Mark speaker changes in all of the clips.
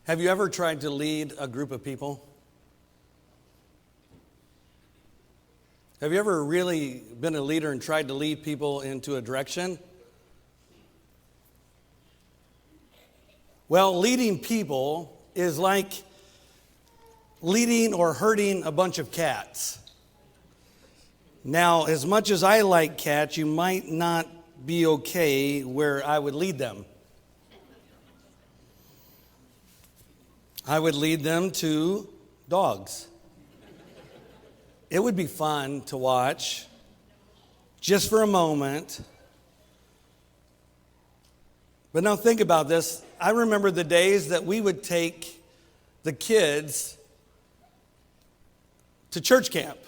Speaker 1: Have you ever tried to lead a group of people? Have you ever really been a leader and tried to lead people into a direction? Well, leading people is like leading or herding a bunch of cats. Now, as much as I like cats, you might not be okay where I would lead them. I would lead them to dogs. It would be fun to watch, just for a moment. But now think about this. I remember the days that we would take the kids to church camp.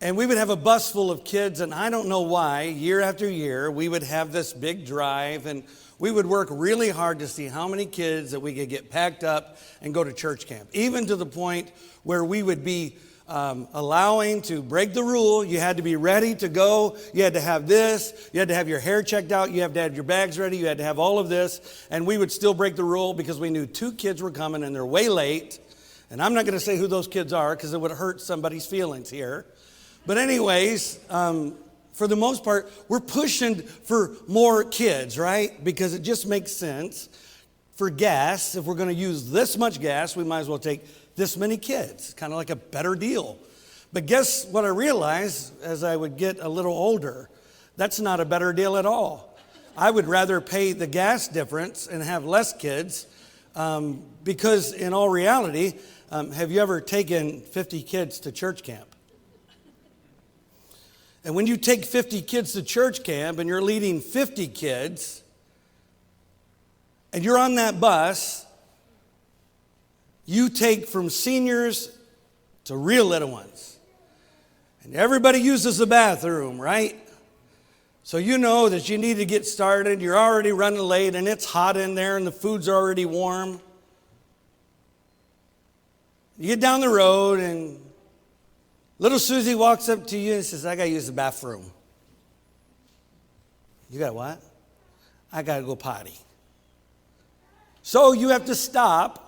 Speaker 1: And we would have a bus full of kids, and I don't know why, year after year, we would have this big drive, and we would work really hard to see how many kids that we could get packed up and go to church camp. Even to the point where we would be allowing to break the rule. You had to be ready to go. You had to have this. You had to have your hair checked out. You had to have your bags ready. You had to have all of this. And we would still break the rule because we knew 2 kids were coming and they're way late. And I'm not going to say who those kids are because it would hurt somebody's feelings here. But anyways, for the most part, we're pushing for more kids, right? Because it just makes sense. For gas, if we're going to use this much gas, we might as well take this many kids. Kind of like a better deal. But guess what I realized as I would get a little older? That's not a better deal at all. I would rather pay the gas difference and have less kids because in all reality, have you ever taken 50 kids to church camp? And when you take 50 kids to church camp and you're leading 50 kids and you're on that bus, you take from seniors to real little ones. And everybody uses the bathroom, right? So you know that you need to get started. You're already running late and it's hot in there and the food's already warm. You get down the road and little Susie walks up to you and says, I got to use the bathroom. You got what? I got to go potty. So you have to stop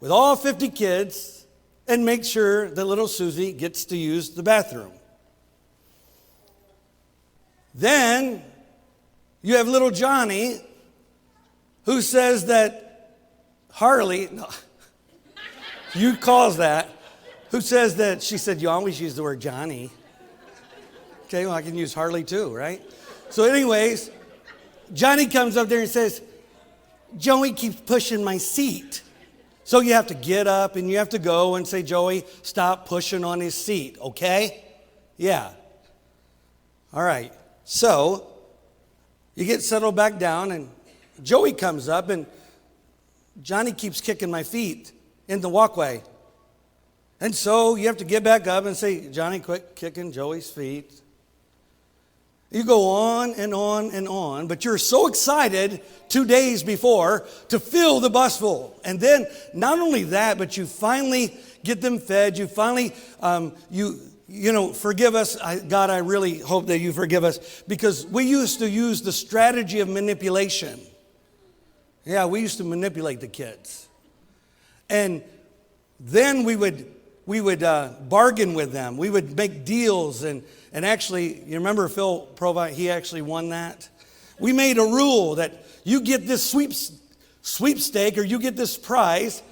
Speaker 1: with all 50 kids and make sure that little Susie gets to use the bathroom. Then you have little Johnny who says that Harley, no, you calls that, who says that, she said, you always use the word Johnny. Okay, well, I can use Harley too, right? So anyways, Johnny comes up there and says, Joey keeps pushing my seat. So you have to get up and you have to go and say, Joey, stop pushing on his seat, okay? Yeah. All right. So you get settled back down and Joey comes up and Johnny keeps kicking my feet in the walkway. And so you have to get back up and say, Johnny, quit kicking Joey's feet. You go on and on and on, but you're so excited 2 days before to fill the bus full. And then not only that, but you finally get them fed. You finally, forgive us. God, I really hope that you forgive us because we used to use the strategy of manipulation. Yeah, we used to manipulate the kids. And then we would bargain with them. We would make deals. And actually, you remember Phil Provine, he actually won that. We made a rule that you get this sweepstake or you get this prize.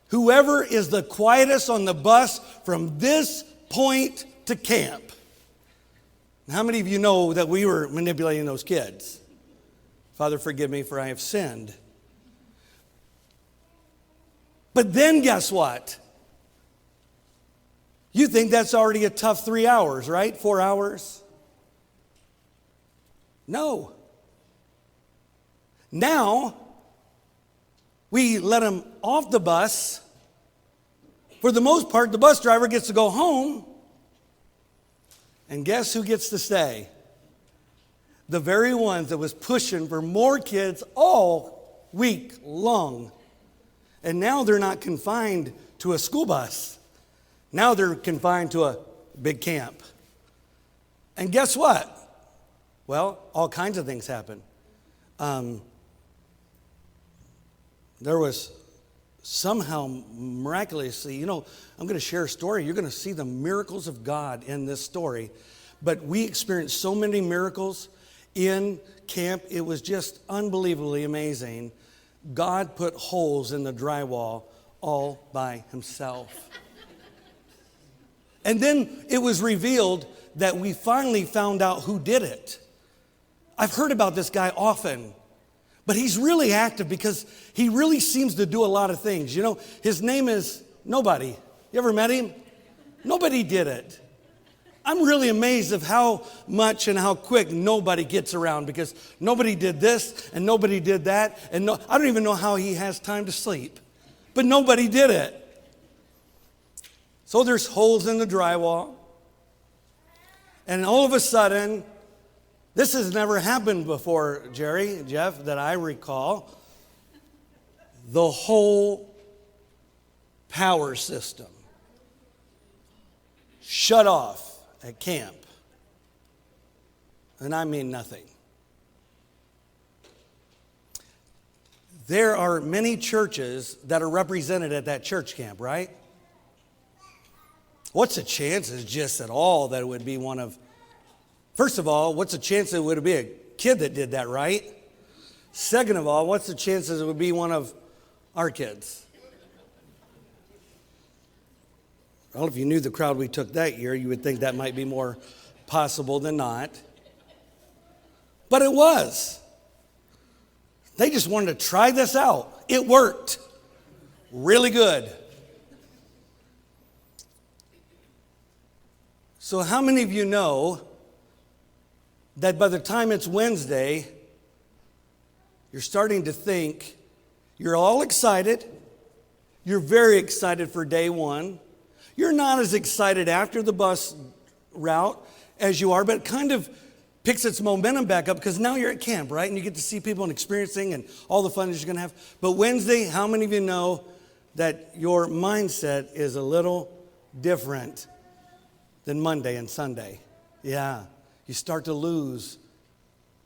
Speaker 1: Whoever is the quietest on the bus from this point to camp. How many of you know that we were manipulating those kids? Father, forgive me for I have sinned. But then guess what? You think that's already a tough 3 hours, right? 4 hours? No. Now, we let them off the bus. For the most part, the bus driver gets to go home. And guess who gets to stay? The very ones that was pushing for more kids all week long. And now they're not confined to a school bus. Now they're confined to a big camp. And guess what? Well, all kinds of things happen. there was somehow miraculously, I'm going to share a story. You're going to see the miracles of God in this story. But we experienced so many miracles in camp. It was just unbelievably amazing. God put holes in the drywall all by himself. And then it was revealed that we finally found out who did it. I've heard about this guy often, but he's really active because he really seems to do a lot of things. His name is Nobody. You ever met him? Nobody did it. I'm really amazed of how much and how quick Nobody gets around, because nobody did this and nobody did that. And I don't even know how he has time to sleep, but nobody did it. So there's holes in the drywall. And all of a sudden, this has never happened before, Jeff, that I recall. The whole power system shut off at camp. And I mean nothing. There are many churches that are represented at that church camp, right? What's the chances just at all that it would be one of, first of all, what's the chance that it would be a kid that did that, right? Second of all, what's the chances it would be one of our kids? Well, if you knew the crowd we took that year, you would think that might be more possible than not. But it was. They just wanted to try this out. It worked really good. So how many of you know that by the time it's Wednesday, you're starting to think, you're all excited, you're very excited for day one, you're not as excited after the bus route as you are, but it kind of picks its momentum back up because now you're at camp, right? And you get to see people and experiencing and all the fun that you're going to have. But Wednesday, how many of you know that your mindset is a little different than Monday and Sunday? Yeah, you start to lose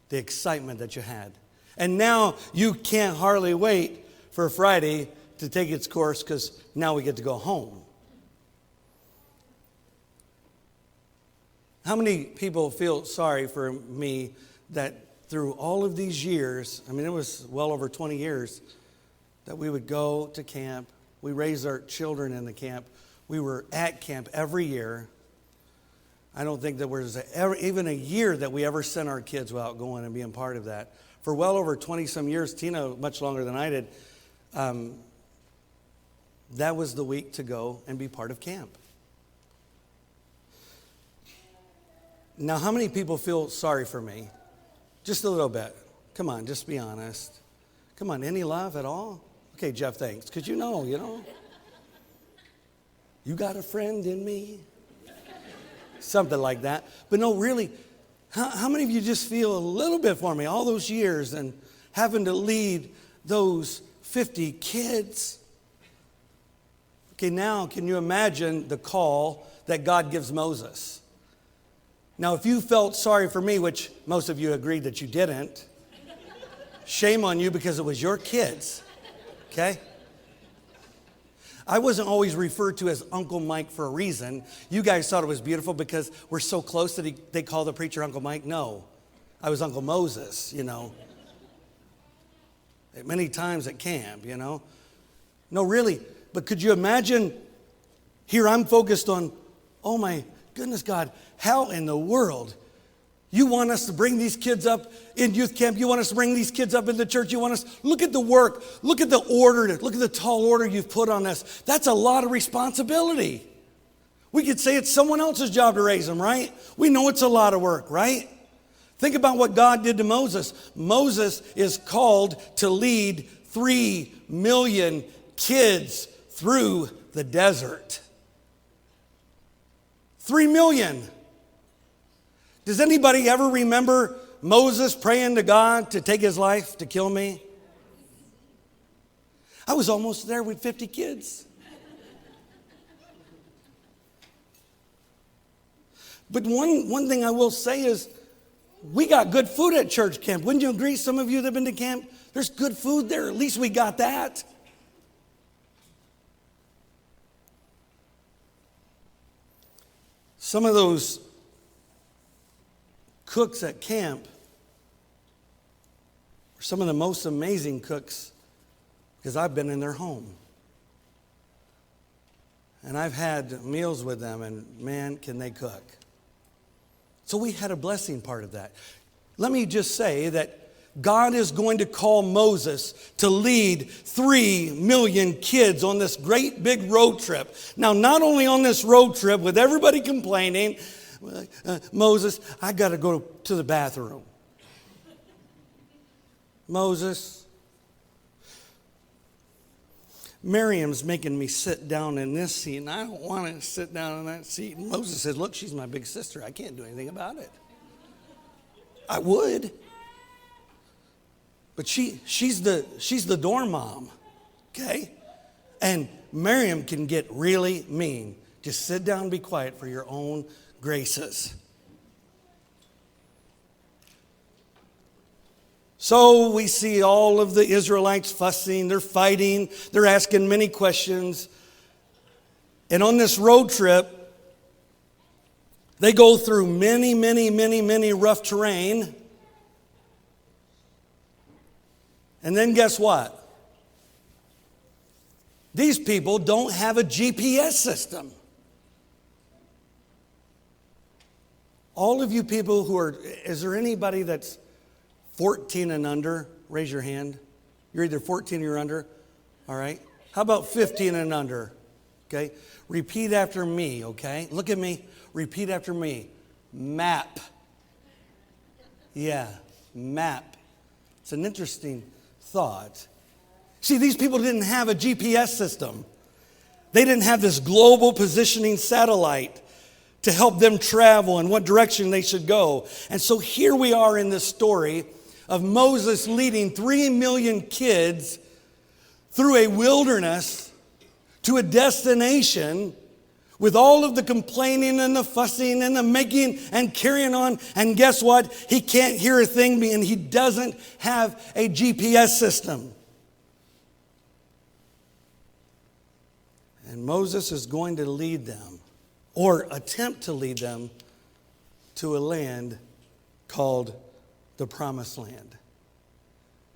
Speaker 1: the excitement that you had. And now you can't hardly wait for Friday to take its course because now we get to go home. How many people feel sorry for me that through all of these years, it was well over 20 years, that we would go to camp, we raised our children in the camp, we were at camp every year. I don't think there was even a year that we ever sent our kids without going and being part of that. For well over 20-some years, Tina, much longer than I did, that was the week to go and be part of camp. Now, how many people feel sorry for me? Just a little bit. Come on, just be honest. Come on, any love at all? Okay, Jeff, thanks. Because you know. You got a friend in me? Something like that. But no, really, how many of you just feel a little bit for me all those years and having to lead those 50 kids? Okay, now can you imagine the call that God gives Moses? Now, if you felt sorry for me, which most of you agreed that you didn't, shame on you because it was your kids, okay? I wasn't always referred to as Uncle Mike for a reason. You guys thought it was beautiful because we're so close that they call the preacher Uncle Mike. No, I was Uncle Moses, Many times at camp, No, really. But could you imagine, here I'm focused on, oh my goodness, God, how in the world you want us to bring these kids up in youth camp? You want us to bring these kids up in the church? You want us, look at the work, look at the order, look at the tall order you've put on us. That's a lot of responsibility. We could say it's someone else's job to raise them, right? We know it's a lot of work, right? Think about what God did to Moses. Moses is called to lead 3 million kids through the desert. 3 million. Does anybody ever remember Moses praying to God to take his life, to kill me? I was almost there with 50 kids. But one thing I will say is We got good food at church camp. Wouldn't you agree, some of you that have been to camp? There's good food there. At least we got that. Some of those cooks at camp are some of the most amazing cooks because I've been in their home. And I've had meals with them, and man, can they cook. So we had a blessing part of that. Let me just say that God is going to call Moses to lead 3 million kids on this great big road trip. Now, not only on this road trip with everybody complaining, Moses, I got to go to the bathroom. Moses, Miriam's making me sit down in this seat, and I don't want to sit down in that seat. And Moses says, look, she's my big sister. I can't do anything about it. I would. But she's the dorm mom, okay? And Miriam can get really mean. Just sit down and be quiet for your own graces. So we see all of the Israelites fussing, they're fighting, they're asking many questions. And on this road trip, they go through many rough terrain. And then guess what? These people don't have a GPS system. All of you people who are, is there anybody that's 14 and under? Raise your hand. You're either 14 or you're under. All right. How about 15 and under? Okay. Repeat after me, okay? Look at me. Repeat after me. Map. Yeah, map. It's an interesting thought. See, these people didn't have a GPS system. They didn't have this global positioning satellite to help them travel in what direction they should go. And so here we are in this story of Moses leading 3 million kids through a wilderness to a destination with all of the complaining and the fussing and the making and carrying on. And guess what? He can't hear a thing and he doesn't have a GPS system. And Moses is going to lead them, or attempt to lead them, to a land called the Promised Land.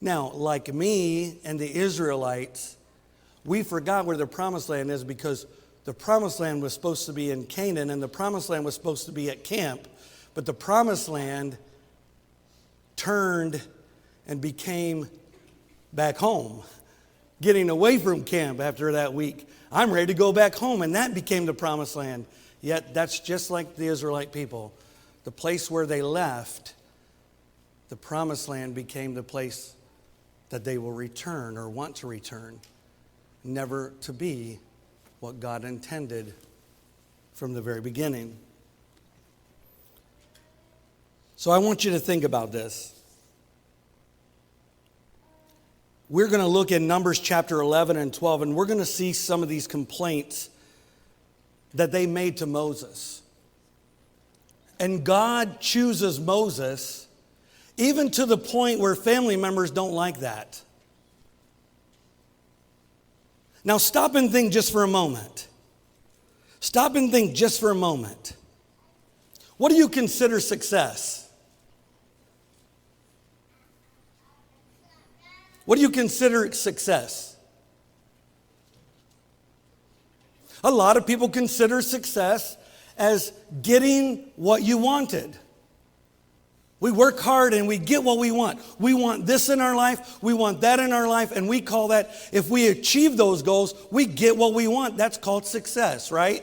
Speaker 1: Now, like me and the Israelites, we forgot where the Promised Land is because the Promised Land was supposed to be in Canaan and the Promised Land was supposed to be at camp. But the Promised Land turned and became back home, getting away from camp after that week. I'm ready to go back home, and that became the Promised Land. Yet that's just like the Israelite people. The place where they left, the Promised Land became the place that they will return or want to return, never to be what God intended from the very beginning. So I want you to think about this. We're going to look in Numbers chapter 11 and 12, and we're going to see some of these complaints that they made to Moses. And God chooses Moses even to the point where family members don't like that. Now stop and think just for a moment. Stop and think just for a moment. What do you consider success? What do you consider success? A lot of people consider success as getting what you wanted. We work hard and we get what we want. We want this in our life, we want that in our life, and we call that, if we achieve those goals, we get what we want. That's called success, right?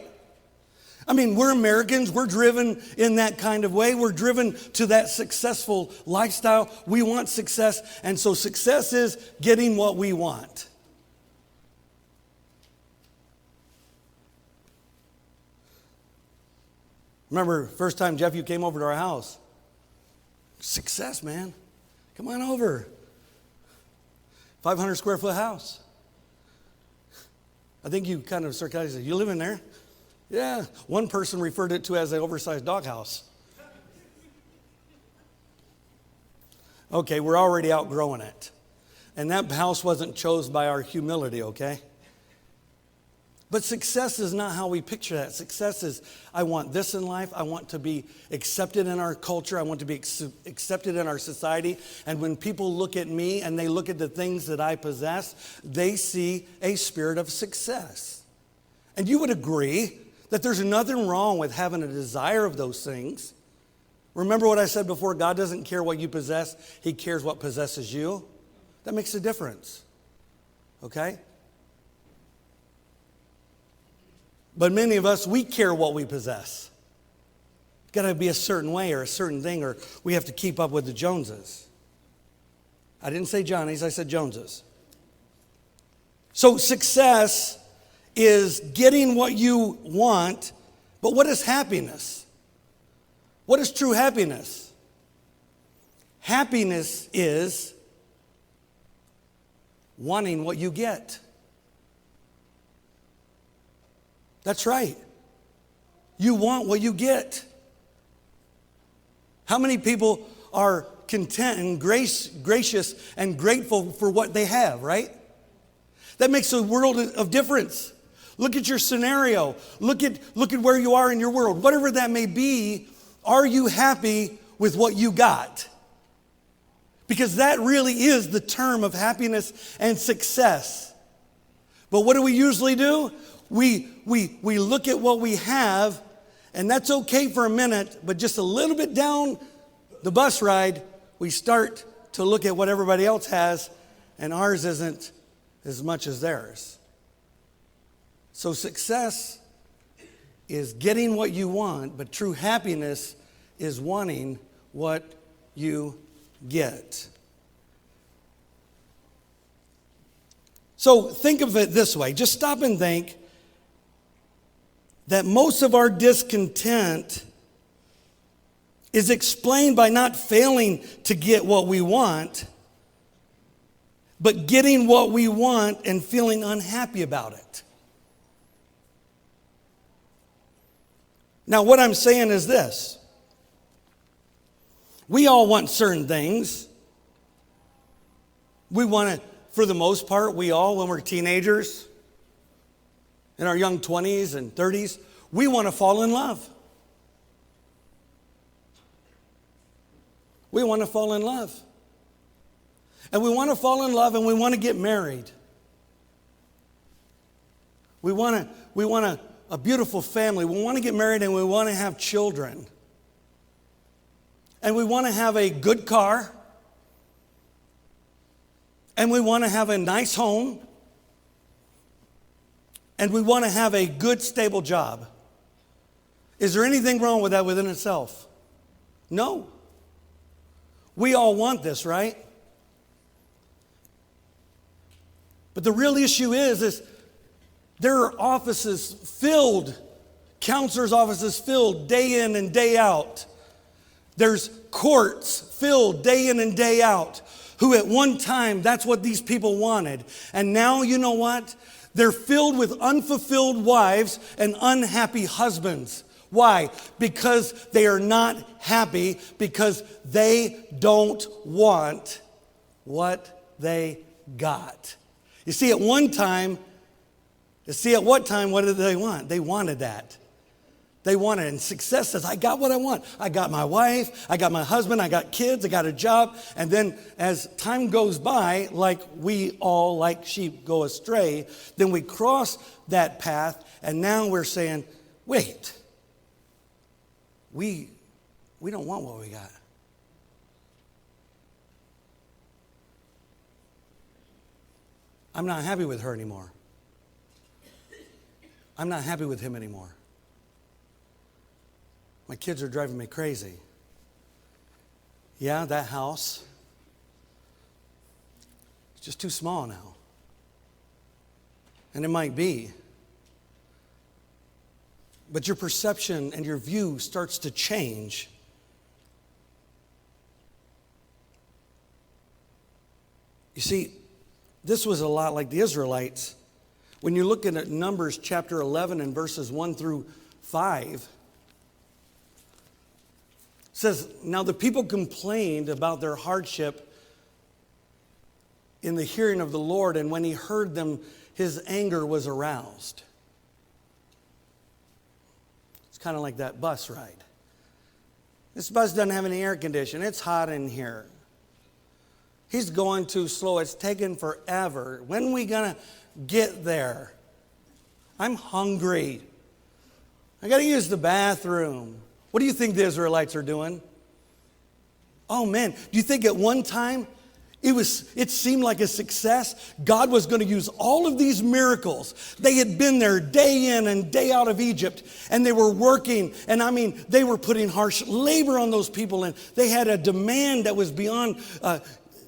Speaker 1: I mean, we're Americans, we're driven in that kind of way. We're driven to that successful lifestyle. We want success, and so success is getting what we want. Remember, first time, Jeff, you came over to our house. Success, man. Come on over. 500 square foot house. I think you kind of sarcastically said, you live in there? Yeah. One person referred it to as an oversized doghouse. Okay, we're already outgrowing it. And that house wasn't chosen by our humility, okay? But success is not how we picture that. Success is, I want this in life. I want to be accepted in our culture. I want to be accepted in our society. And when people look at me and they look at the things that I possess, they see a spirit of success. And you would agree that there's nothing wrong with having a desire of those things. Remember what I said before, God doesn't care what you possess. He cares what possesses you. That makes a difference, okay? But many of us, we care what we possess. It's got to be a certain way or a certain thing, or we have to keep up with the Joneses. I didn't say Johnny's, I said Joneses. So success is getting what you want, but what is happiness? What is true happiness? Happiness is wanting what you get. That's right. You want what you get. How many people are content and gracious and grateful for what they have, right? That makes a world of difference. Look at your scenario. Look at where you are in your world. Whatever that may be, are you happy with what you got? Because that really is the term of happiness and success. But what do we usually do? We look at what we have, and that's okay for a minute, but just a little bit down the bus ride, we start to look at what everybody else has, and ours isn't as much as theirs. So success is getting what you want, but true happiness is wanting what you get. So think of it this way. Just stop and think that most of our discontent is explained by not failing to get what we want, but getting what we want and feeling unhappy about it. Now, what I'm saying is this. We all want certain things. We want to, for the most part, we all, when we're teenagers, in our young 20s and 30s, we want to fall in love. We want to fall in love. And we want to fall in love and we want to get married. We want a beautiful family. We want to get married and we want to have children. And we want to have a good car. And we want to have a nice home. And we want to have a good, stable job. Is there anything wrong with that within itself? No. We all want this, right? But the real issue is there are offices filled, counselors' offices filled day in and day out. There's courts filled day in and day out, who at one time, that's what these people wanted. And now, you know what? They're filled with unfulfilled wives and unhappy husbands. Why? Because they are not happy, because they don't want what they got. You see, at what time, what did they want? They wanted that. They wanted it. And success says, I got what I want. I got my wife, I got my husband, I got kids, I got a job. And then as time goes by, like we all, like sheep, go astray, then we cross that path, and now we're saying, wait, we don't want what we got. I'm not happy with her anymore. I'm not happy with him anymore. My kids are driving me crazy. Yeah, that house, it's just too small now. And it might be. But your perception and your view starts to change. You see, this was a lot like the Israelites. When you're looking at Numbers chapter 11 and verses 1 through 5, says, now the people complained about their hardship in the hearing of the Lord, and when he heard them, his anger was aroused. It's kind of like that bus ride. This bus doesn't have any air conditioning. It's hot in here. He's going too slow. It's taking forever. When are we going to get there? I'm hungry. I got to use the bathroom. What do you think the Israelites are doing? Oh man, do you think at one time it seemed like a success? God was going to use all of these miracles. They had been there day in and day out of Egypt, and they were working, and they were putting harsh labor on those people, and they had a demand that was beyond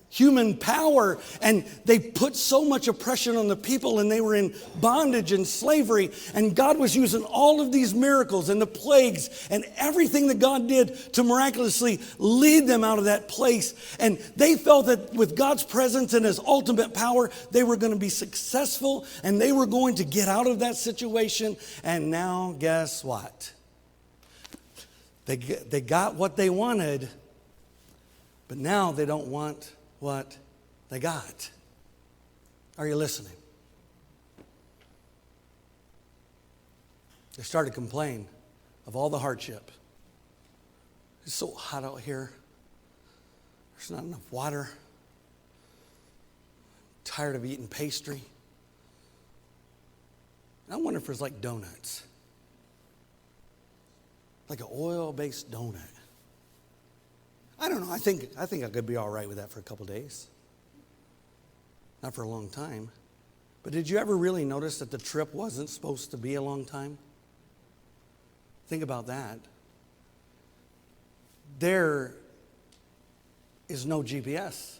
Speaker 1: human power, and they put so much oppression on the people, and they were in bondage and slavery, and God was using all of these miracles and the plagues and everything that God did to miraculously lead them out of that place. And they felt that with God's presence and his ultimate power, they were going to be successful and they were going to get out of that situation. And now guess what? They got what they wanted, but now they don't want what they got. Are you listening? They started to complain of all the hardship. It's so hot out here. There's not enough water. I'm tired of eating pastry. And I wonder if there's like donuts. Like an oil-based donut. I don't know. I think I could be all right with that for a couple days. Not for a long time. But did you ever really notice that the trip wasn't supposed to be a long time? Think about that. There is no GPS.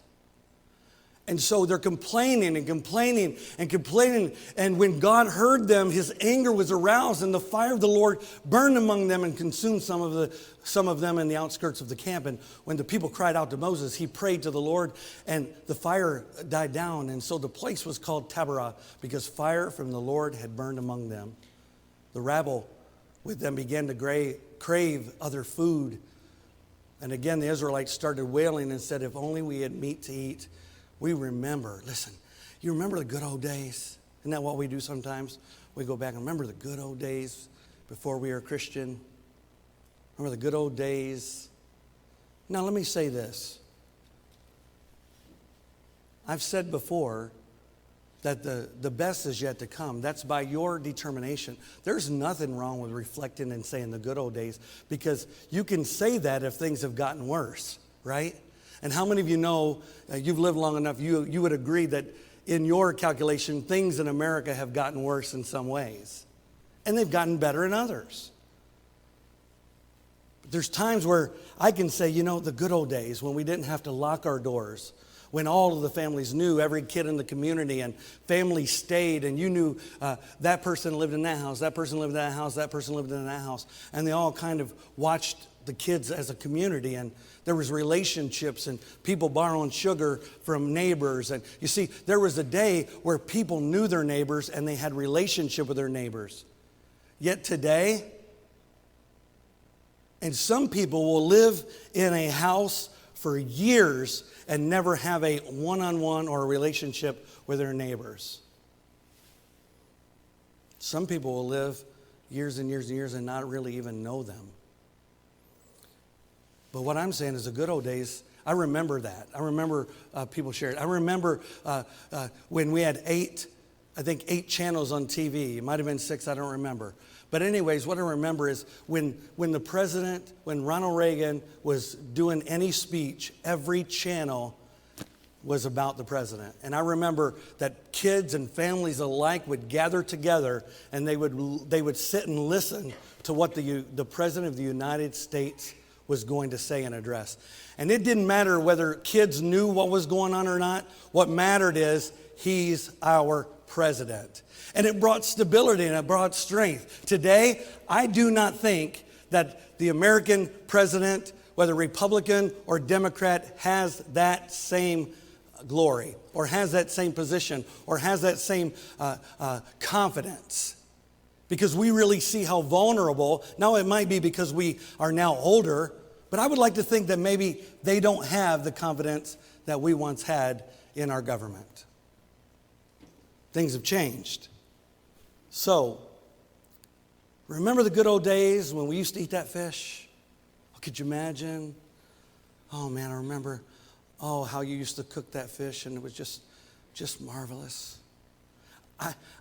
Speaker 1: And so they're complaining and complaining and complaining. And when God heard them, his anger was aroused, and the fire of the Lord burned among them and consumed some of them in the outskirts of the camp. And when the people cried out to Moses, he prayed to the Lord, and the fire died down. And so the place was called Taberah, because fire from the Lord had burned among them. The rabble with them began to crave other food. And again, the Israelites started wailing and said, if only we had meat to eat. We remember, listen, you remember the good old days? Isn't that what we do sometimes? We go back and remember the good old days before we were Christian. Remember the good old days. Now let me say this. I've said before that the best is yet to come. That's by your determination. There's nothing wrong with reflecting and saying the good old days, because you can say that if things have gotten worse, right? And how many of you know, you've lived long enough, you would agree that in your calculation, things in America have gotten worse in some ways. And they've gotten better in others. But there's times where I can say, the good old days when we didn't have to lock our doors, when all of the families knew, every kid in the community, and families stayed, and you knew that person lived in that house, that person lived in that house, that person lived in that house. And they all kind of watched the kids as a community, and there was relationships and people borrowing sugar from neighbors. And you see, there was a day where people knew their neighbors and they had relationship with their neighbors. Yet today, and some people will live in a house for years and never have a one-on-one or a relationship with their neighbors. Some people will live years and years and years and not really even know them. But what I'm saying is the good old days, I remember that. I remember people sharing. I remember when we had 8 channels on TV. It might have been 6, I don't remember. But anyways, what I remember is when Ronald Reagan was doing any speech, every channel was about the president. And I remember that kids and families alike would gather together, and they would sit and listen to what the president of the United States was going to say and address. And it didn't matter whether kids knew what was going on or not. What mattered is he's our president. And it brought stability and it brought strength. Today, I do not think that the American president, whether Republican or Democrat, has that same glory or has that same position or has that same confidence. Because we really see how vulnerable, now it might be because we are now older, But I would like to think that maybe they don't have the confidence that we once had in our government. Things have changed. So, remember the good old days when we used to eat that fish? Oh, could you imagine? Oh man, I remember, how you used to cook that fish, and it was just marvelous.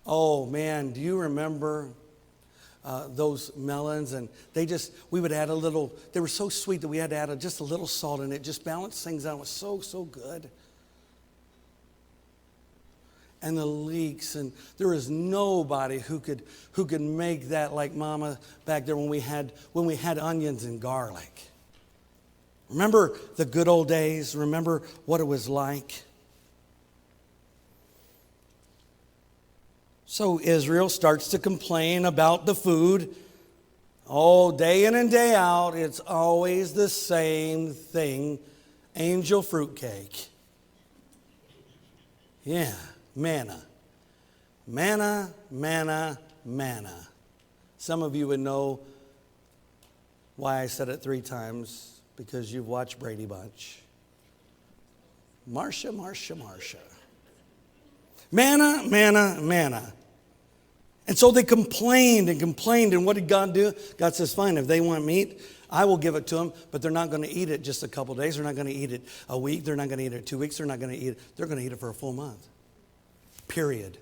Speaker 1: Oh man, do you remember those melons? And we would add a little, they were so sweet that we had to add just a little salt, and it just balanced things out. It was so good. And the leeks, and there was nobody who could make that like Mama back there when we had onions and garlic. Remember the good old days? Remember what it was like? So Israel starts to complain about the food. Oh, day in and day out, it's always the same thing. Angel fruitcake. Yeah, manna. Manna, manna, manna. Some of you would know why I said it 3 times, because you've watched Brady Bunch. Marcia, Marcia, Marcia. Manna, manna, manna. And so they complained, and what did God do? God says, fine, if they want meat, I will give it to them, but they're not going to eat it just a couple days. They're not going to eat it a week. They're not going to eat it 2 weeks. They're not going to eat it. They're going to eat it for a full month. Period.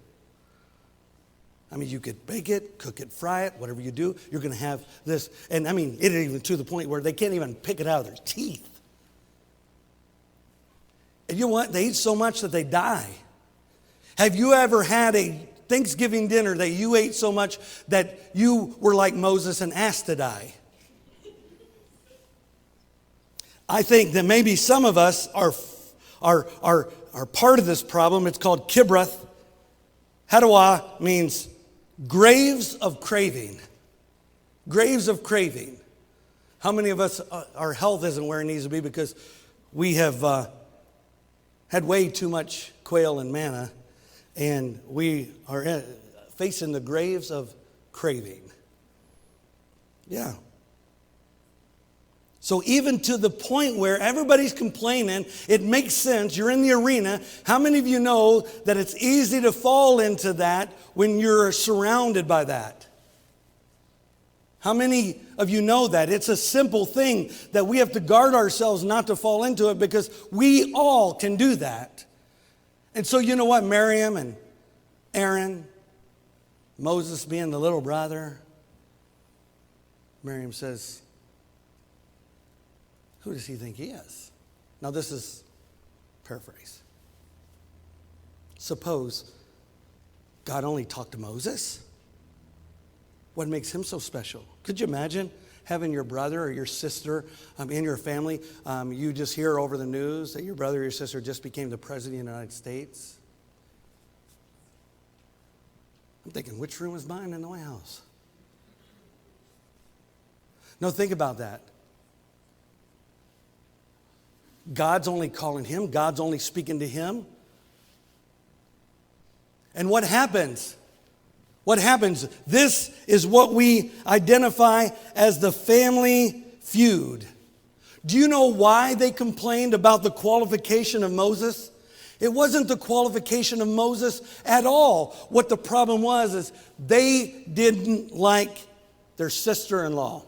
Speaker 1: I mean, you could bake it, cook it, fry it, whatever you do, you're going to have this. And I mean, it is even to the point where they can't even pick it out of their teeth. And you know what? They eat so much that they die. Have you ever had a Thanksgiving dinner that you ate so much that you were like Moses and asked to die? I think that maybe some of us are part of this problem. It's called Kibroth. Hadawa means graves of craving. Graves of craving. How many of us, our health isn't where it needs to be because we have had way too much quail and manna, and we are facing the graves of craving. Yeah. So even to the point where everybody's complaining, it makes sense. You're in the arena. How many of you know that it's easy to fall into that when you're surrounded by that? How many of you know that? It's a simple thing that we have to guard ourselves not to fall into it, because we all can do that. And so you know what? Miriam and Aaron, Moses being the little brother, Miriam says, who does he think he is? Now this is paraphrase. Suppose God only talked to Moses. What makes him so special? Could you imagine having your brother or your sister in your family? You just hear over the news that your brother or your sister just became the president of the United States. I'm thinking, which room is mine in the White House? No, think about that. God's only calling him. God's only speaking to him. And what happens? What happens? This is what we identify as the family feud. Do you know why they complained about the qualification of Moses? It wasn't the qualification of Moses at all. What the problem was is they didn't like their sister-in-law.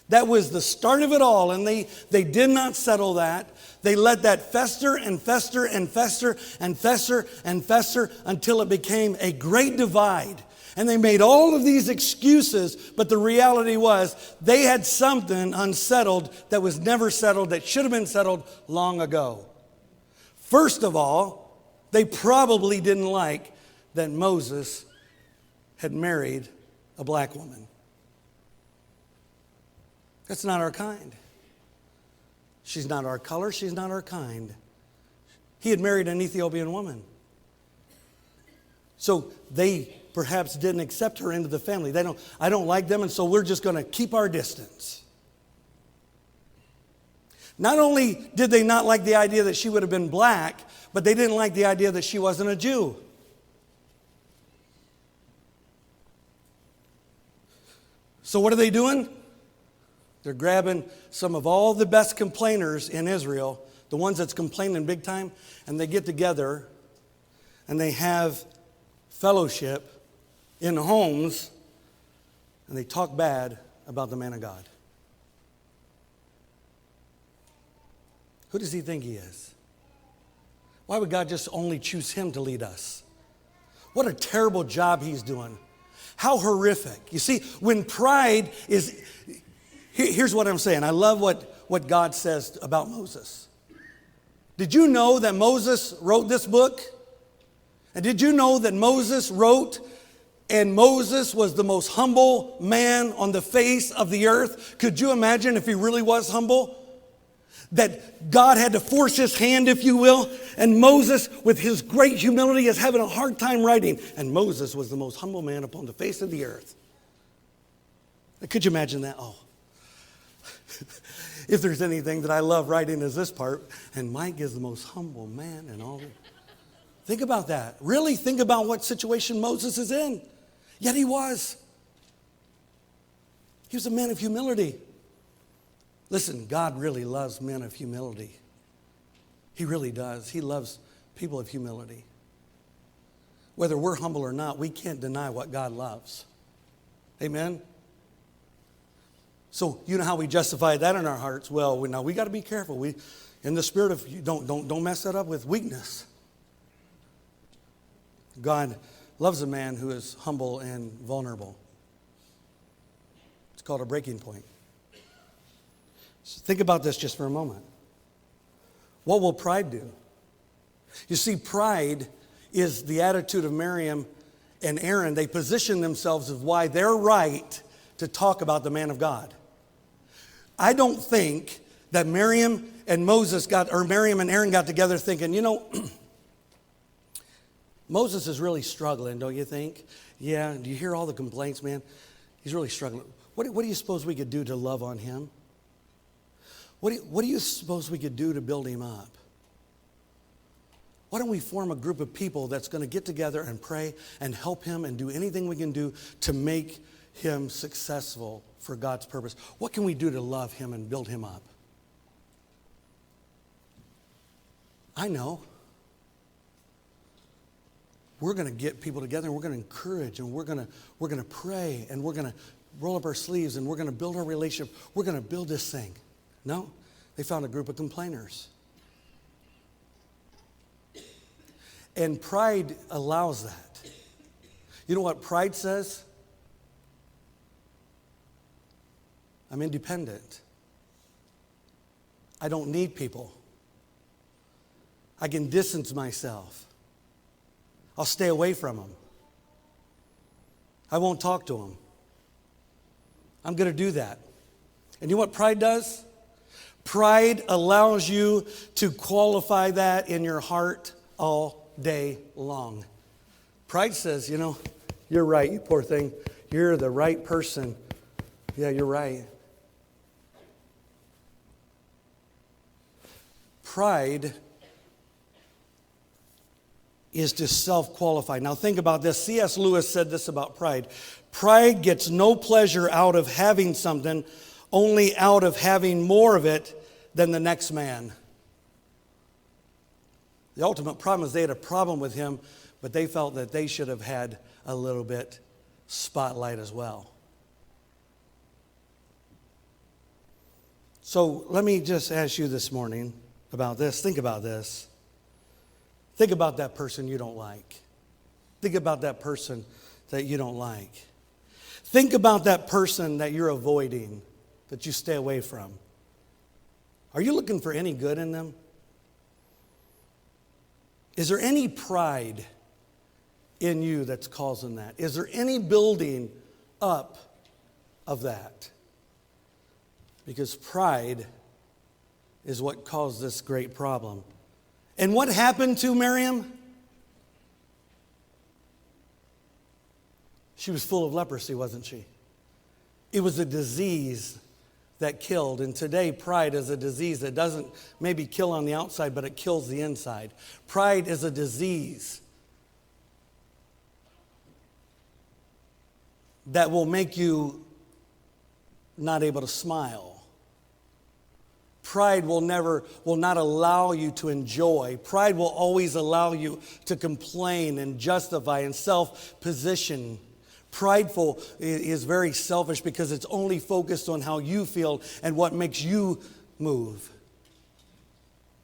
Speaker 1: That was the start of it all, and they did not settle that. They let that fester and fester and fester and fester and fester until it became a great divide. And they made all of these excuses, but the reality was they had something unsettled that was never settled, that should have been settled long ago. First of all, they probably didn't like that Moses had married a black woman. That's not our kind. She's not our color. She's not our kind. He had married an Ethiopian woman. So they perhaps didn't accept her into the family. I don't like them, and so we're just going to keep our distance. Not only did they not like the idea that she would have been black, but they didn't like the idea that she wasn't a Jew. So what are they doing? They're grabbing some of all the best complainers in Israel, the ones that's complaining big time, and they get together and they have fellowship in homes and they talk bad about the man of God. Who does he think he is? Why would God just only choose him to lead us? What a terrible job he's doing. How horrific. You see, when pride is... Here's what I'm saying. I love what God says about Moses. Did you know that Moses wrote this book? And did you know that Moses wrote, and Moses was the most humble man on the face of the earth? Could you imagine if he really was humble? That God had to force his hand, if you will, and Moses, with his great humility, is having a hard time writing. And Moses was the most humble man upon the face of the earth. Could you imagine that? Oh. If there's anything that I love writing is this part, and Mike is the most humble man in all. Think about that. Really think about what situation Moses is in. Yet he was. He was a man of humility. Listen, God really loves men of humility. He really does. He loves people of humility. Whether we're humble or not, we can't deny what God loves. Amen? So you know how we justify that in our hearts? Well, now we got to be careful. We, in the spirit of, don't mess that up with weakness. God loves a man who is humble and vulnerable. It's called a breaking point. So think about this just for a moment. What will pride do? You see, pride is the attitude of Miriam and Aaron. They position themselves as why they're right to talk about the man of God. I don't think that Miriam and Aaron got together thinking, Moses is really struggling, don't you think? Yeah, do you hear all the complaints, man? He's really struggling. What do you suppose we could do to love on him? What do you suppose we could do to build him up? Why don't we form a group of people that's going to get together and pray and help him and do anything we can do to make him successful for God's purpose? What can we do to love him and build him up? I know. We're going to get people together and we're going to encourage and we're going to pray and we're going to roll up our sleeves and we're going to build our relationship. We're going to build this thing. No, they found a group of complainers. And pride allows that. You know what pride says? I'm independent. I don't need people. I can distance myself. I'll stay away from them. I won't talk to them. I'm going to do that. And you know what pride does? Pride allows you to qualify that in your heart all day long. Pride says, you're right, you poor thing. You're the right person. Yeah, you're right. Pride is to self-qualify. Now think about this. C.S. Lewis said this about pride. Pride gets no pleasure out of having something, only out of having more of it than the next man. The ultimate problem is they had a problem with him, but they felt that they should have had a little bit spotlight as well. So let me just ask you this morning about this. Think about this. Think about that person you don't like. Think about that person that you don't like. Think about that person that you're avoiding, that you stay away from. Are you looking for any good in them? Is there any pride in you that's causing that? Is there any building up of that? Because pride is what caused this great problem. And what happened to Miriam? She was full of leprosy, wasn't she? It was a disease that killed. And today, pride is a disease that doesn't maybe kill on the outside, but it kills the inside. Pride is a disease that will make you not able to smile. Pride will not allow you to enjoy. Pride will always allow you to complain and justify and self-position. Prideful is very selfish because it's only focused on how you feel and what makes you move.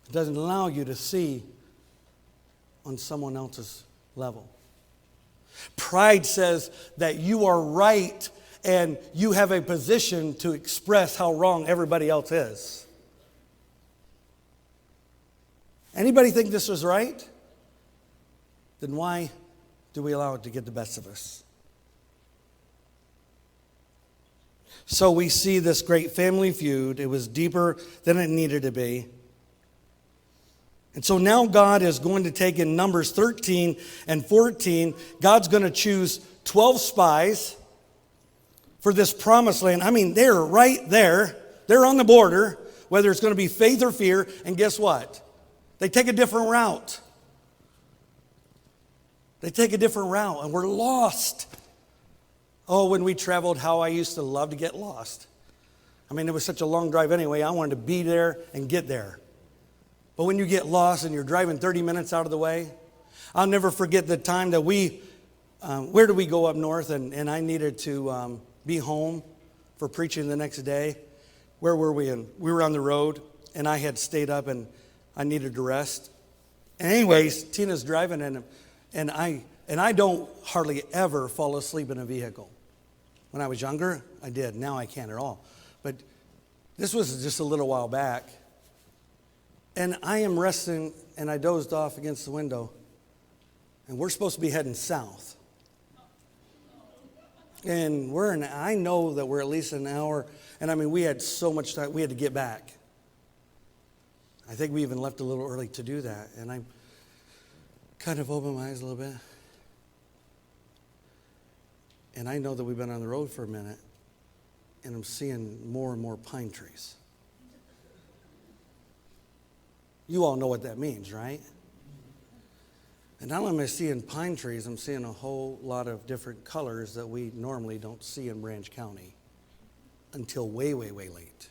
Speaker 1: It doesn't allow you to see on someone else's level. Pride says that you are right and you have a position to express how wrong everybody else is. Anybody think this is right? Then why do we allow it to get the best of us? So we see this great family feud. It was deeper than it needed to be. And so now God is going to take in Numbers 13 and 14, God's going to choose 12 spies for this promised land. I mean, they're right there. They're on the border, whether it's going to be faith or fear. And guess what? They take a different route. They take a different route, and we're lost. Oh, when we traveled, how I used to love to get lost. I mean, it was such a long drive anyway. I wanted to be there and get there. But when you get lost and you're driving 30 minutes out of the way, I'll never forget the time that where did we go up north? And I needed to be home for preaching the next day. Where were we? We were on the road, and I had stayed up, and I needed to rest. And anyways, Tina's driving, and I don't hardly ever fall asleep in a vehicle. When I was younger, I did. Now I can't at all. But this was just a little while back. And I am resting, and I dozed off against the window. And we're supposed to be heading south. And I know that we're at least an hour. And I mean, we had so much time. We had to get back. I think we even left a little early to do that. And I kind of opened my eyes a little bit. And I know that we've been on the road for a minute. And I'm seeing more and more pine trees. You all know what that means, right? And not only am I seeing pine trees, I'm seeing a whole lot of different colors that we normally don't see in Branch County until way, way, way late.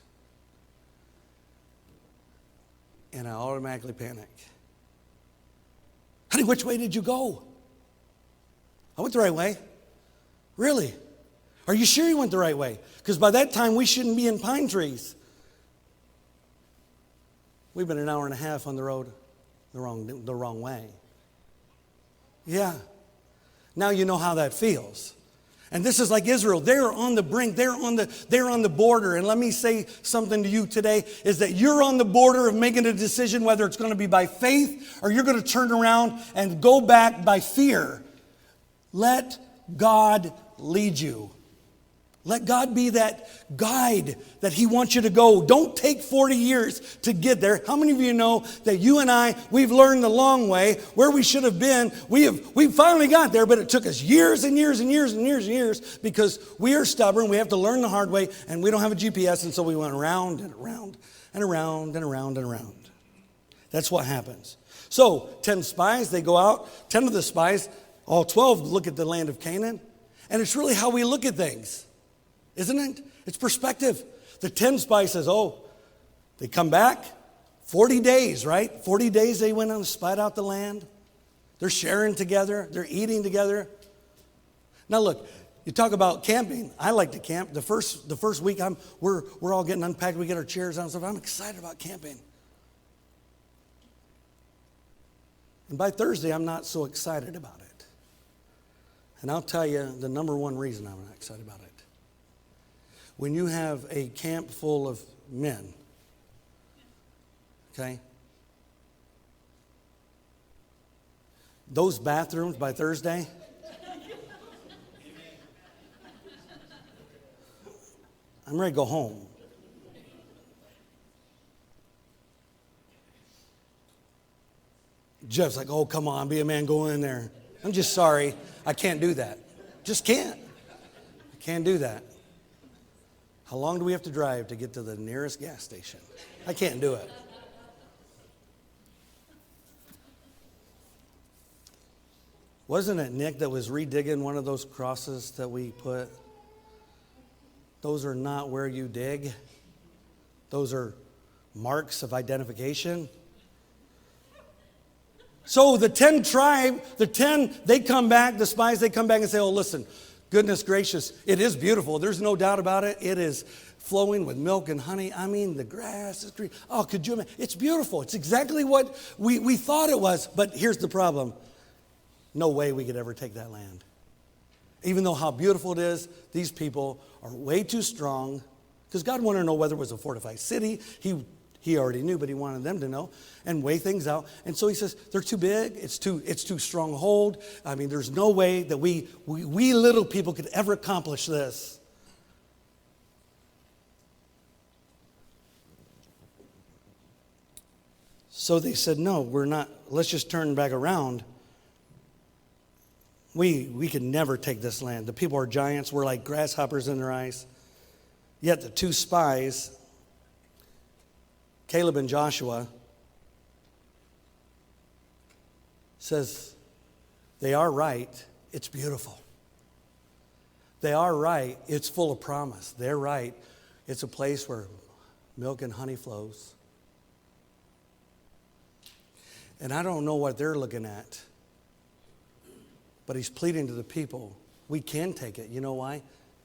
Speaker 1: And I automatically panic. Honey, which way did you go? I went the right way. Really? Are you sure you went the right way? Because by that time, we shouldn't be in pine trees. We've been an hour and a half on the road the wrong way. Yeah. Now you know how that feels. And this is like Israel. They're on the brink. They're on the border. And let me say something to you today is that you're on the border of making a decision whether it's going to be by faith or you're going to turn around and go back by fear. Let God lead you. Let God be that guide that He wants you to go. Don't take 40 years to get there. How many of you know that you and I, we've learned the long way where we should have been? We finally got there, but it took us years and years and years and years and years because we are stubborn. We have to learn the hard way, and we don't have a GPS, and so we went around and around and around and around and around. That's what happens. So 10 spies, they go out. 10 of the spies, all 12 look at the land of Canaan, and it's really how we look at things. Isn't it? It's perspective. The 10 spies says, they come back. 40 days, right? 40 days they went on and spied out the land. They're sharing together. They're eating together. Now look, you talk about camping. I like to camp. The first week we're all getting unpacked. We get our chairs out and stuff. I'm excited about camping. And by Thursday, I'm not so excited about it. And I'll tell you the number one reason I'm not excited about it. When you have a camp full of men, okay? Those bathrooms by Thursday, I'm ready to go home. Jeff's like, come on, be a man, go in there. I'm just sorry, I can't do that. Just can't. I can't do that. How long do we have to drive to get to the nearest gas station? I can't do it. Wasn't it Nick that was redigging one of those crosses that we put? Those are not where you dig. Those are marks of identification. So the 10 tribe, they come back, the spies, they come back and say, oh, listen, goodness gracious, it is beautiful. There's no doubt about it. It is flowing with milk and honey. I mean, the grass is green. Oh, could you imagine? It's beautiful. It's exactly what we thought it was. But here's the problem. No way we could ever take that land. Even though how beautiful it is, these people are way too strong. Because God wanted to know whether it was a fortified city. He already knew, but he wanted them to know and weigh things out. And so he says, they're too big. It's too strong hold. I mean, there's no way that we little people could ever accomplish this. So they said, no, we're not. Let's just turn back around. We could never take this land. The people are giants. We're like grasshoppers in their eyes. Yet the two spies, Caleb and Joshua, says, they are right. It's beautiful. They are right. It's full of promise. They're right. It's a place where milk and honey flows. And I don't know what they're looking at. But he's pleading to the people, we can take it. You know why?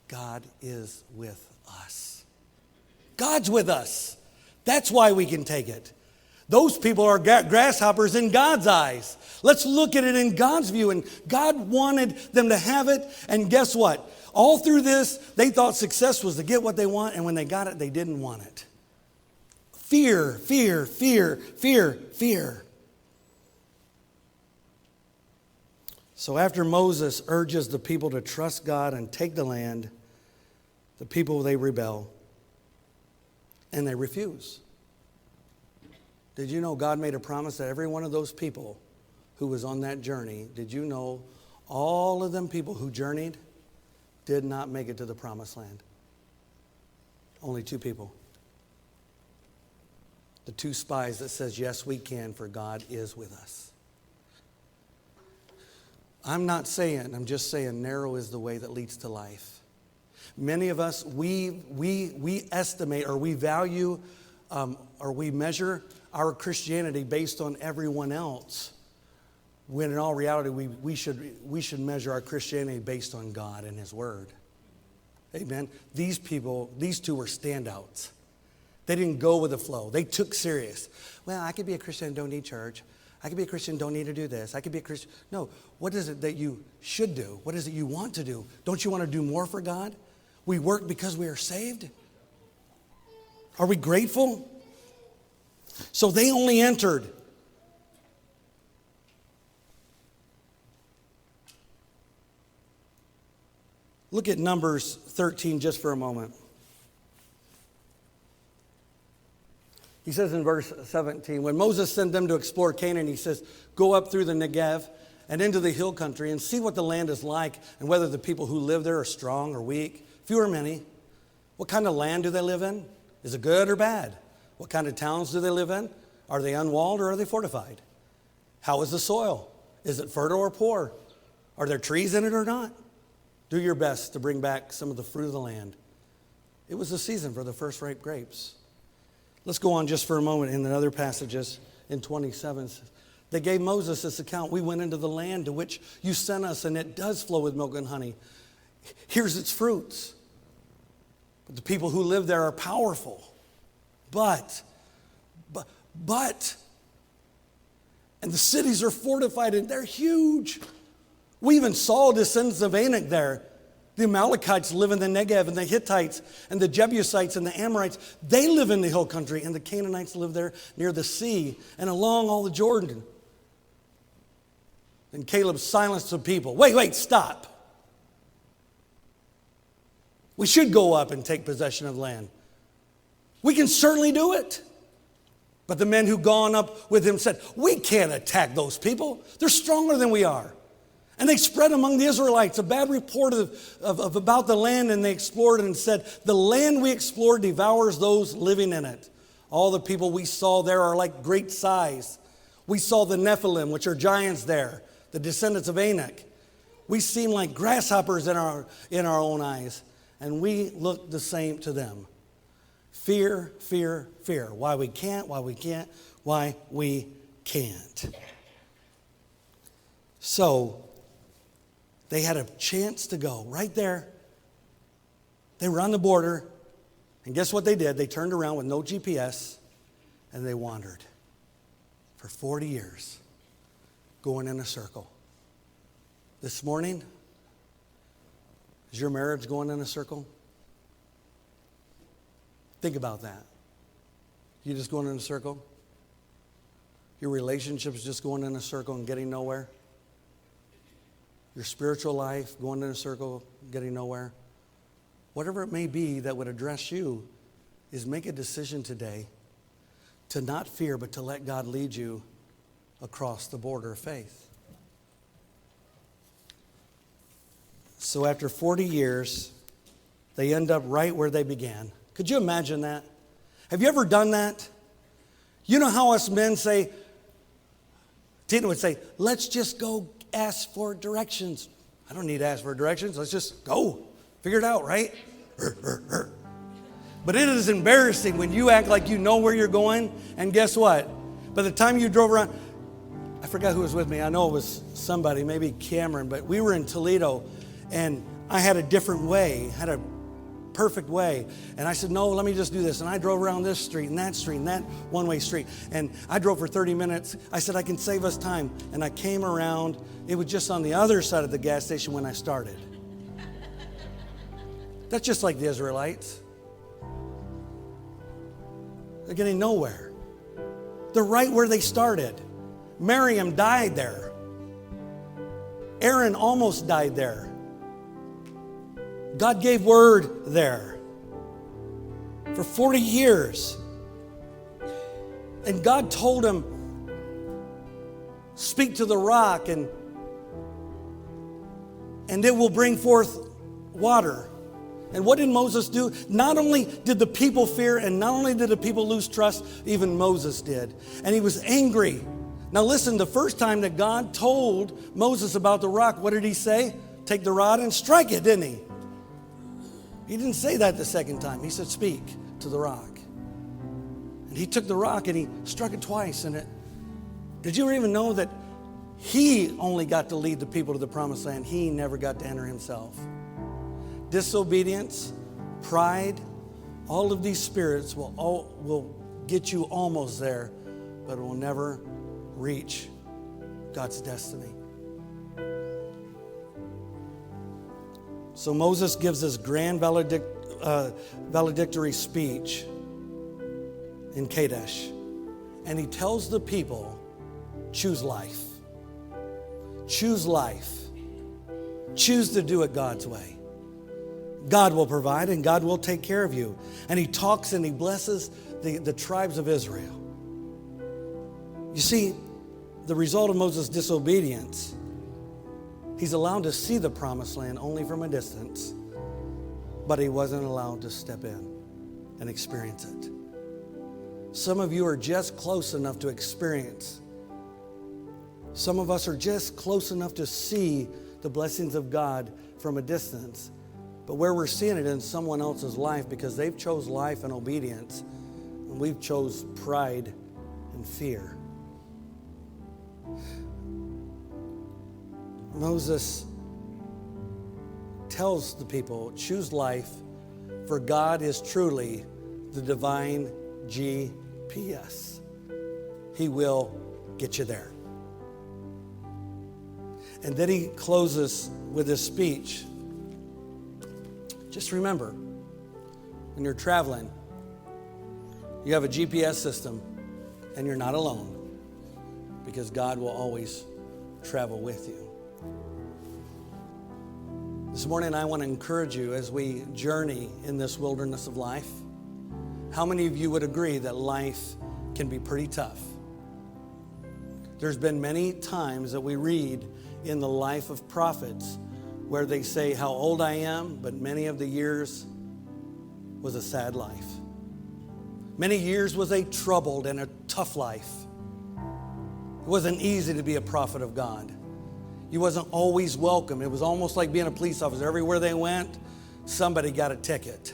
Speaker 1: God is with us. God's with us. That's why we can take it. Those people are grasshoppers in God's eyes. Let's look at it in God's view. And God wanted them to have it. And guess what? All through this, they thought success was to get what they want. And when they got it, they didn't want it. Fear, fear, fear, fear, fear. So after Moses urges the people to trust God and take the land, the people, they rebel and they refuse. Did you know God made a promise that every one of those people who was on that journey, did you know all of them people who journeyed did not make it to the promised land? Only 2 people. The 2 spies that says, yes, we can, for God is with us. I'm just saying narrow is the way that leads to life. Many of us, we estimate or we value or we measure our Christianity based on everyone else, when in all reality we should measure our Christianity based on God and His Word. Amen. These 2 were standouts. They didn't go with the flow. They took serious. Well, I could be a Christian and don't need church. I could be a Christian, don't need to do this. I could be a Christian. No, what is it that you should do? What is it you want to do? Don't you want to do more for God? We work because we are saved? Are we grateful? So they only entered. Look at Numbers 13 just for a moment. He says in verse 17, when Moses sent them to explore Canaan, he says, go up through the Negev and into the hill country and see what the land is like and whether the people who live there are strong or weak, few or many. What kind of land do they live in? Is it good or bad? What kind of towns do they live in? Are they unwalled or are they fortified? How is the soil? Is it fertile or poor? Are there trees in it or not? Do your best to bring back some of the fruit of the land. It was the season for the first ripe grapes. Let's go on just for a moment in the other passages in 27. They gave Moses this account. We went into the land to which you sent us, and it does flow with milk and honey. Here's its fruits. But the people who live there are powerful. But, and the cities are fortified, and they're huge. We even saw descendants of Anak there. The Amalekites live in the Negev, and the Hittites, and the Jebusites, and the Amorites. They live in the hill country, and the Canaanites live there near the sea and along all the Jordan. And Caleb silenced the people. Wait, stop. We should go up and take possession of the land. We can certainly do it. But the men who gone up with him said, we can't attack those people. They're stronger than we are. And they spread among the Israelites a bad report of about the land, and they explored it and said, the land we explored devours those living in it. All the people we saw there are like great size. We saw the Nephilim, which are giants there, the descendants of Anak. We seem like grasshoppers in our own eyes, and we look the same to them. Fear, fear, fear. Why we can't, why we can't, why we can't. So, they had a chance to go right there. They were on the border. And guess what they did? They turned around with no GPS and they wandered for 40 years, going in a circle. This morning, is your marriage going in a circle? Think about that. You just going in a circle? Your relationship is just going in a circle and getting nowhere? Your spiritual life going in a circle, getting nowhere? Whatever it may be that would address you, is make a decision today to not fear, but to let God lead you across the border of faith. So after 40 years, they end up right where they began. Could you imagine that? Have you ever done that? You know how us men say, Tina would say, let's just go ask for directions. I don't need to ask for directions. Let's just go. Figure it out, right? But it is embarrassing when you act like you know where you're going, and guess what? By the time you drove around, I forgot who was with me. I know it was somebody, maybe Cameron, but we were in Toledo, and I had a different way, had a perfect way. And I said, no, let me just do this. And I drove around this street and that one-way street. And I drove for 30 minutes. I said, I can save us time. And I came around. It was just on the other side of the gas station when I started. That's just like the Israelites. They're getting nowhere. They're right where they started. Miriam died there. Aaron almost died there. God gave word there for 40 years. And God told him, speak to the rock and it will bring forth water. And what did Moses do? Not only did the people fear, and not only did the people lose trust, even Moses did. And he was angry. Now listen, the first time that God told Moses about the rock, what did he say? Take the rod and strike it, didn't he? He didn't say that the second time. He said, speak to the rock. And he took the rock and he struck it twice. And did you even know that he only got to lead the people to the promised land? He never got to enter himself. Disobedience, pride, all of these spirits will get you almost there, but it will never reach God's destiny. So Moses gives this grand valedictory speech in Kadesh. And he tells the people, choose life. Choose life. Choose to do it God's way. God will provide and God will take care of you. And he talks and he blesses the tribes of Israel. You see, the result of Moses' disobedience, he's allowed to see the promised land only from a distance, but he wasn't allowed to step in and experience it. Some of you are just close enough to experience. Some of us are just close enough to see the blessings of God from a distance, but where we're seeing it in someone else's life because they've chose life and obedience, and we've chose pride and fear. Moses tells the people, choose life, for God is truly the divine GPS. He will get you there. And then he closes with his speech. Just remember, when you're traveling, you have a GPS system and you're not alone because God will always travel with you. This morning, I want to encourage you as we journey in this wilderness of life. How many of you would agree that life can be pretty tough? There's been many times that we read in the life of prophets where they say how old I am, but many of the years was a sad life. Many years was a troubled and a tough life. It wasn't easy to be a prophet of God. You wasn't always welcome. It was almost like being a police officer. Everywhere they went, somebody got a ticket.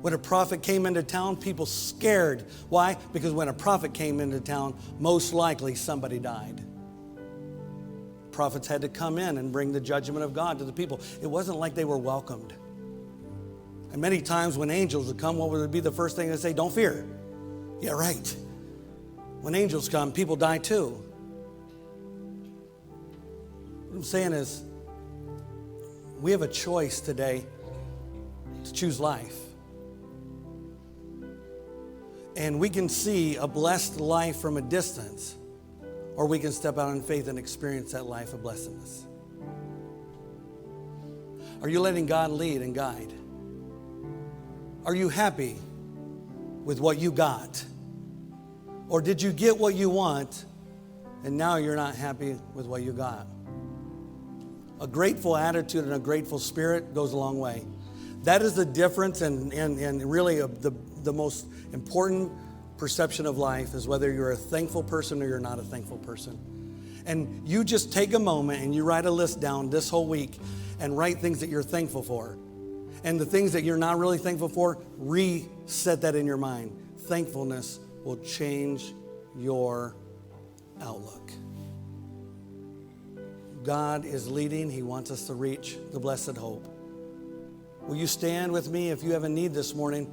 Speaker 1: When a prophet came into town, people scared. Why? Because when a prophet came into town, most likely somebody died. Prophets had to come in and bring the judgment of God to the people. It wasn't like they were welcomed. And many times when angels would come, what would be the first thing they say? Don't fear. Yeah, right. When angels come, people die too. What I'm saying is, we have a choice today to choose life. And we can see a blessed life from a distance, or we can step out in faith and experience that life of blessedness. Are you letting God lead and guide? Are you happy with what you got? Or did you get what you want and now you're not happy with what you got? A grateful attitude and a grateful spirit goes a long way. That is the difference and really the most important perception of life is whether you're a thankful person or you're not a thankful person. And you just take a moment and you write a list down this whole week and write things that you're thankful for. And the things that you're not really thankful for, reset that in your mind. Thankfulness will change your outlook. God is leading. He wants us to reach the blessed hope. Will you stand with me if you have a need this morning?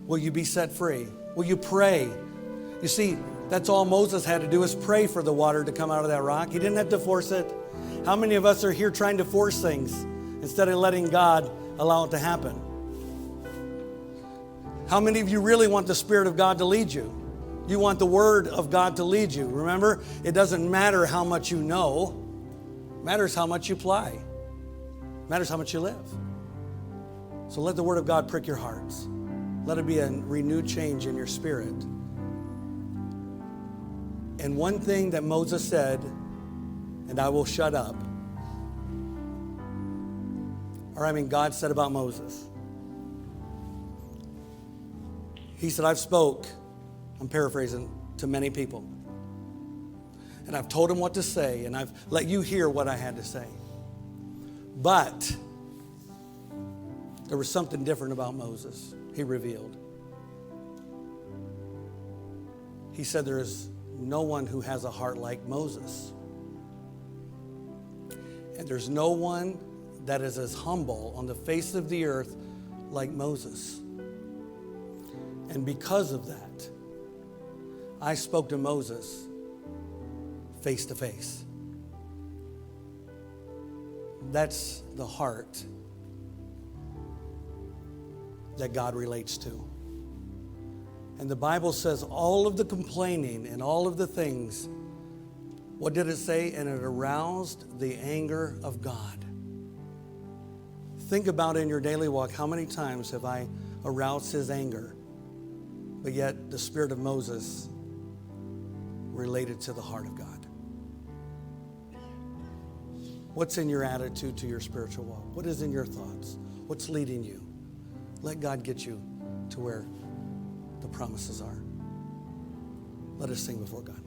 Speaker 1: Will you be set free? Will you pray? You see, that's all Moses had to do is pray for the water to come out of that rock. He didn't have to force it. How many of us are here trying to force things instead of letting God allow it to happen? How many of you really want the Spirit of God to lead you? You want the Word of God to lead you. Remember, it doesn't matter how much you know. It matters how much you apply. It matters how much you live. So let the Word of God prick your hearts. Let it be a renewed change in your spirit. And one thing that Moses said, and I will shut up, God said about Moses. He said, I've spoke, I'm paraphrasing, to many people. And I've told them what to say, and I've let you hear what I had to say. But there was something different about Moses. He revealed. He said there is no one who has a heart like Moses. And there's no one that is as humble on the face of the earth like Moses. And because of that, I spoke to Moses face to face. That's the heart that God relates to. And the Bible says all of the complaining and all of the things, what did it say? And it aroused the anger of God. Think about in your daily walk, how many times have I aroused his anger? But yet the spirit of Moses related to the heart of God. What's in your attitude to your spiritual walk? What is in your thoughts? What's leading you? Let God get you to where the promises are. Let us sing before God.